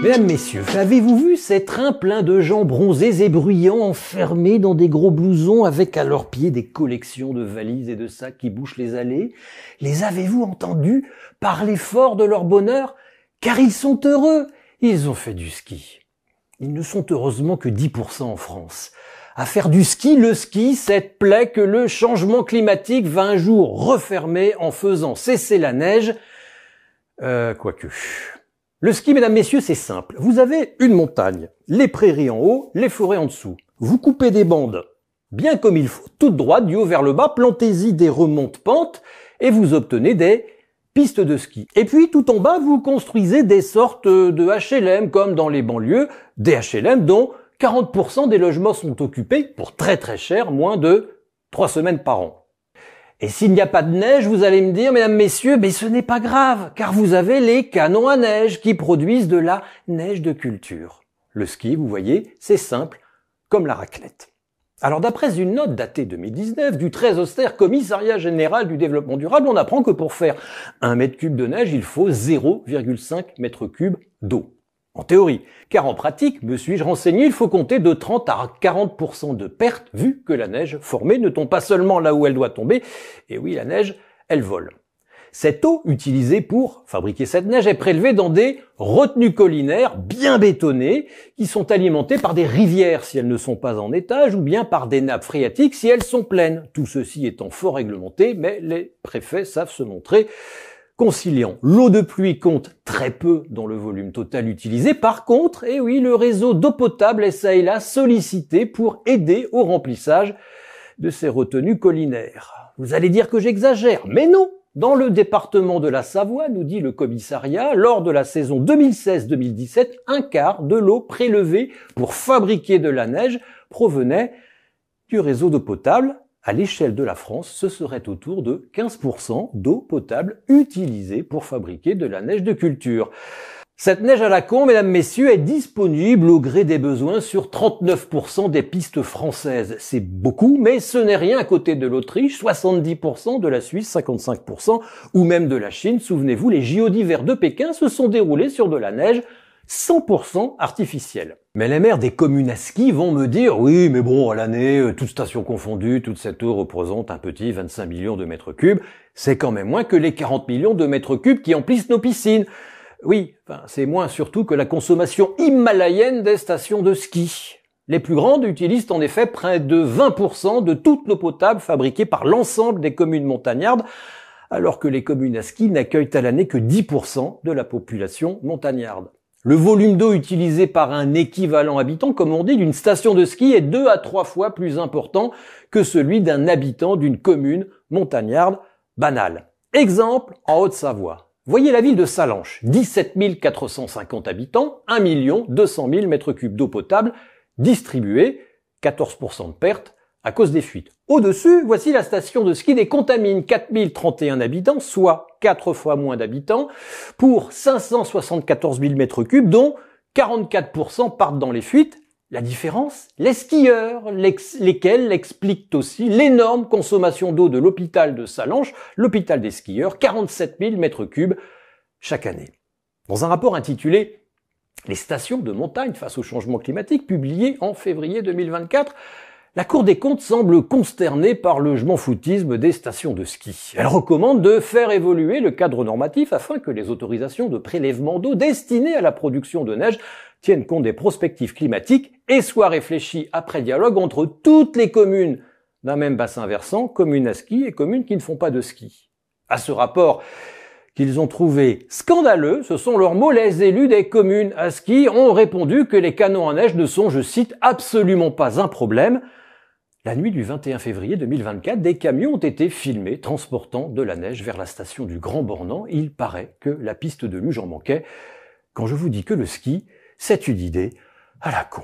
Mesdames, messieurs, avez-vous vu ces trains pleins de gens bronzés et bruyants enfermés dans des gros blousons avec à leurs pieds des collections de valises et de sacs qui bouchent les allées? Les avez-vous entendus parler fort de leur bonheur? Car ils sont heureux, ils ont fait du ski. Ils ne sont heureusement que 10% en France. À faire du ski, le ski, cette plaie que le changement climatique va un jour refermer en faisant cesser la neige. Quoique... Le ski, mesdames, messieurs, c'est simple. Vous avez une montagne, les prairies en haut, les forêts en dessous. Vous coupez des bandes, bien comme il faut, toutes droites, du haut vers le bas, plantez-y des remontes-pentes et vous obtenez des pistes de ski. Et puis, tout en bas, vous construisez des sortes de HLM, comme dans les banlieues, des HLM dont 40% des logements sont occupés pour très très cher, moins de 3 semaines par an. Et s'il n'y a pas de neige, vous allez me dire, mesdames, messieurs, mais ce n'est pas grave, car vous avez les canons à neige qui produisent de la neige de culture. Le ski, vous voyez, c'est simple, comme la raclette. Alors d'après une note datée 2019 du très austère Commissariat général du développement durable, on apprend que pour faire 1 mètre cube de neige, il faut 0,5 mètre cube d'eau. En théorie, car en pratique, me suis-je renseigné, il faut compter de 30 à 40% de pertes vu que la neige formée ne tombe pas seulement là où elle doit tomber, et oui, la neige, elle vole. Cette eau utilisée pour fabriquer cette neige est prélevée dans des retenues collinaires bien bétonnées qui sont alimentées par des rivières si elles ne sont pas en étage ou bien par des nappes phréatiques si elles sont pleines. Tout ceci étant fort réglementé, mais les préfets savent se montrer conciliant. L'eau de pluie compte très peu dans le volume total utilisé. Par contre, eh oui, le réseau d'eau potable est ça et là sollicité pour aider au remplissage de ces retenues collinaires. Vous allez dire que j'exagère, mais non! Dans le département de la Savoie, nous dit le commissariat, lors de la saison 2016-2017, un quart de l'eau prélevée pour fabriquer de la neige provenait du réseau d'eau potable. À l'échelle de la France, ce serait autour de 15% d'eau potable utilisée pour fabriquer de la neige de culture. Cette neige à la con, mesdames, messieurs, est disponible au gré des besoins sur 39% des pistes françaises. C'est beaucoup, mais ce n'est rien à côté de l'Autriche, 70%, de la Suisse, 55%, ou même de la Chine. Souvenez-vous, les JO d'hiver de Pékin se sont déroulés sur de la neige 100% artificielle. Mais les maires des communes à ski vont me dire « Oui, mais bon, à l'année, toutes stations confondues, toute cette eau représente un petit 25 millions de mètres cubes. C'est quand même moins que les 40 millions de mètres cubes qui emplissent nos piscines. » Oui, c'est moins surtout que la consommation himalayenne des stations de ski. Les plus grandes utilisent en effet près de 20% de toute l'eau potable fabriquée par l'ensemble des communes montagnardes, alors que les communes à ski n'accueillent à l'année que 10% de la population montagnarde. Le volume d'eau utilisé par un équivalent habitant, comme on dit, d'une station de ski est 2 à 3 fois plus important que celui d'un habitant d'une commune montagnarde banale. Exemple, en Haute-Savoie. Voyez la ville de Sallanches, 17 450 habitants, 1 200 000 mètres cubes d'eau potable distribuée, 14% de perte à cause des fuites. Au-dessus, voici la station de ski des Contamines, 4 031 habitants, soit 4 fois moins d'habitants, pour 574 000 mètres cubes, dont 44% partent dans les fuites. La différence? Les skieurs, lesquels expliquent aussi l'énorme consommation d'eau de l'hôpital de Sallanches, l'hôpital des skieurs, 47 000 mètres cubes chaque année. Dans un rapport intitulé « Les stations de montagne face au changement climatique » publié en février 2024, la Cour des comptes semble consternée par le je m'en foutisme des stations de ski. Elle recommande de faire évoluer le cadre normatif afin que les autorisations de prélèvement d'eau destinées à la production de neige tiennent compte des prospectives climatiques et soient réfléchies après dialogue entre toutes les communes d'un même bassin versant, communes à ski et communes qui ne font pas de ski. À ce rapport qu'ils ont trouvé scandaleux, ce sont leurs mots, les élus des communes à ski ont répondu que les canons à neige ne sont, je cite, absolument pas un problème. La nuit du 21 février 2024, des camions ont été filmés transportant de la neige vers la station du Grand Bornand. Il paraît que la piste de luge en manquait. Quand je vous dis que le ski, c'est une idée à la con.